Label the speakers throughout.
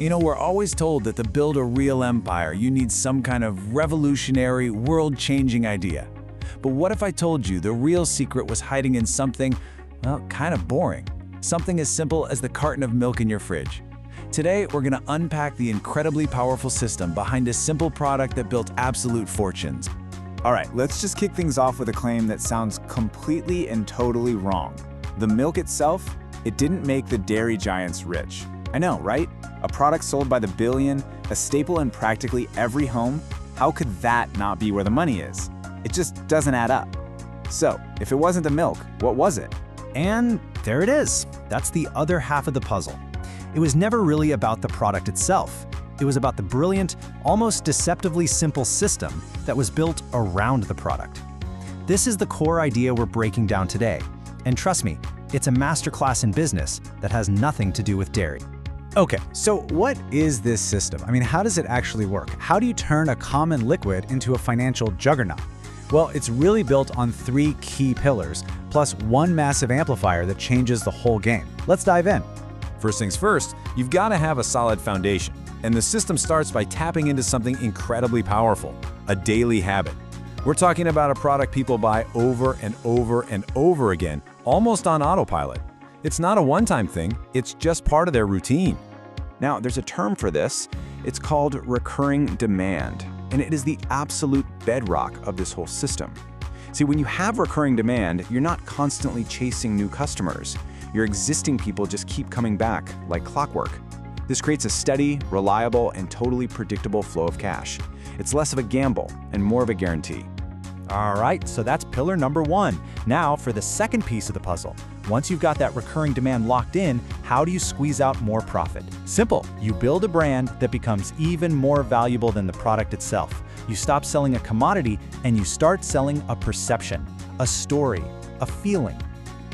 Speaker 1: We're always told that to build a real empire, you need some kind of revolutionary, world-changing idea. But what if I told you the real secret was hiding in something, well, kind of boring? Something as simple as the carton of milk in your fridge. Today, we're going to unpack the incredibly powerful system behind a simple product that built absolute fortunes.
Speaker 2: All right, let's just kick things off with a claim that sounds completely and totally wrong. The milk itself, it didn't make the dairy giants rich. I know, right? A product sold by the billion, a staple in practically every home. How could that not be where the money is? It just doesn't add up. So, if it wasn't the milk, what was it?
Speaker 3: And there it is. That's the other half of the puzzle. It was never really about the product itself. It was about the brilliant, almost deceptively simple system that was built around the product. This is the core idea we're breaking down today. And trust me, it's a masterclass in business that has nothing to do with dairy.
Speaker 4: Okay, so what is this system? I mean, how does it actually work? How do you turn a common liquid into a financial juggernaut? Well, it's really built on 3 key pillars, plus one massive amplifier that changes the whole game. Let's dive in.
Speaker 1: First things first, you've got to have a solid foundation. And the system starts by tapping into something incredibly powerful, a daily habit. We're talking about a product people buy over and over and over again, almost on autopilot. It's not a one-time thing, it's just part of their routine.
Speaker 2: Now, there's a term for this. It's called recurring demand, and it is the absolute bedrock of this whole system. See, when you have recurring demand, you're not constantly chasing new customers. Your existing people just keep coming back like clockwork. This creates a steady, reliable, and totally predictable flow of cash. It's less of a gamble and more of a guarantee.
Speaker 3: All right, so that's pillar number 1. Now for the second piece of the puzzle. Once you've got that recurring demand locked in, how do you squeeze out more profit? Simple. You build a brand that becomes even more valuable than the product itself. You stop selling a commodity and you start selling a perception, a story, a feeling.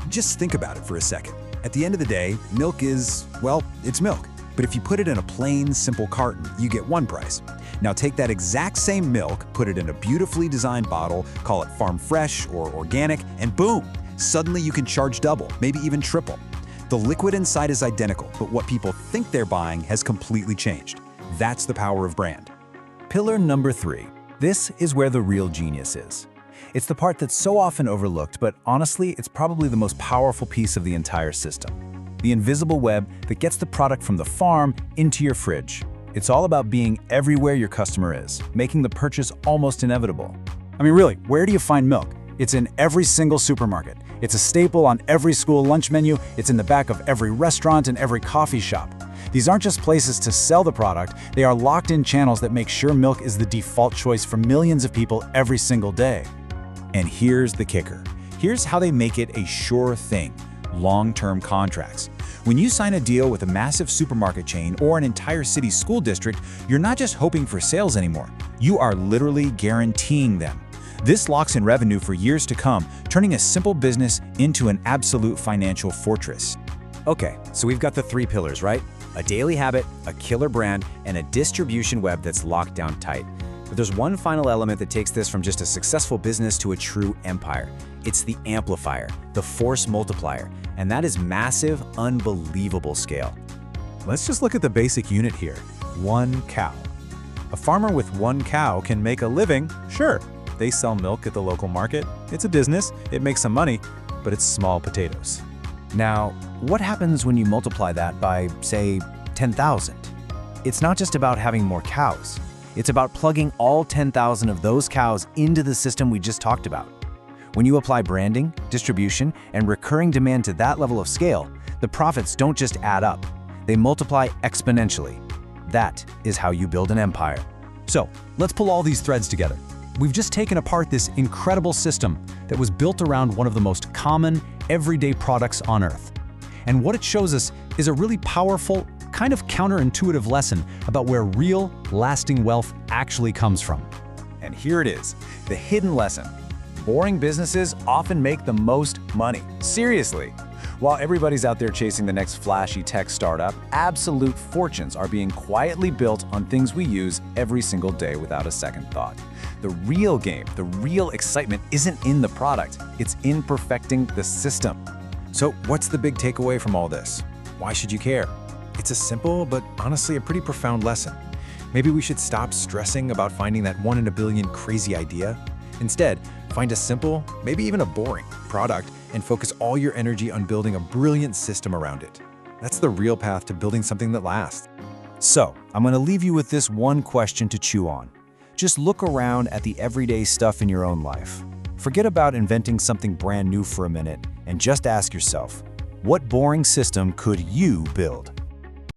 Speaker 5: Just think about it for a second. At the end of the day, milk is, well, it's milk. But if you put it in a plain, simple carton, you get one price. Now take that exact same milk, put it in a beautifully designed bottle, call it farm fresh or organic, and boom! Suddenly you can charge double, maybe even triple. The liquid inside is identical, but what people think they're buying has completely changed. That's the power of brand.
Speaker 1: Pillar number 3. This is where the real genius is. It's the part that's so often overlooked, but honestly, it's probably the most powerful piece of the entire system. The invisible web that gets the product from the farm into your fridge. It's all about being everywhere your customer is, making the purchase almost inevitable.
Speaker 4: I mean, really, where do you find milk? It's in every single supermarket. It's a staple on every school lunch menu. It's in the back of every restaurant and every coffee shop. These aren't just places to sell the product, they are locked-in channels that make sure milk is the default choice for millions of people every single day.
Speaker 1: And here's the kicker. Here's how they make it a sure thing. Long-term contracts. When you sign a deal with a massive supermarket chain or an entire city school district, you're not just hoping for sales anymore. You are literally guaranteeing them. This locks in revenue for years to come, turning a simple business into an absolute financial fortress.
Speaker 6: Okay, so we've got the 3 pillars, right? A daily habit, a killer brand, and a distribution web that's locked down tight. But there's one final element that takes this from just a successful business to a true empire. It's the amplifier, the force multiplier, and that is massive, unbelievable scale.
Speaker 5: Let's just look at the basic unit here. 1 cow. A farmer with 1 cow can make a living, sure. They sell milk at the local market. It's a business, it makes some money, but it's small potatoes.
Speaker 3: Now, what happens when you multiply that by, say, 10,000? It's not just about having more cows. It's about plugging all 10,000 of those cows into the system we just talked about. When you apply branding, distribution, and recurring demand to that level of scale, the profits don't just add up. They multiply exponentially. That is how you build an empire.
Speaker 4: So, let's pull all these threads together. We've just taken apart this incredible system that was built around one of the most common, everyday products on Earth. And what it shows us is a really powerful, kind of counterintuitive lesson about where real, lasting wealth actually comes from.
Speaker 1: And here it is, the hidden lesson. Boring businesses often make the most money. Seriously. While everybody's out there chasing the next flashy tech startup, absolute fortunes are being quietly built on things we use every single day without a second thought. The real game, the real excitement isn't in the product, it's in perfecting the system. So what's the big takeaway from all this? Why should you care?
Speaker 5: It's a simple, but honestly a pretty profound lesson. Maybe we should stop stressing about finding that one in a billion crazy idea. Instead, find a simple, maybe even a boring, product and focus all your energy on building a brilliant system around it. That's the real path to building something that lasts.
Speaker 3: So, I'm going to leave you with this one question to chew on. Just look around at the everyday stuff in your own life. Forget about inventing something brand new for a minute and just ask yourself, what boring system could you build?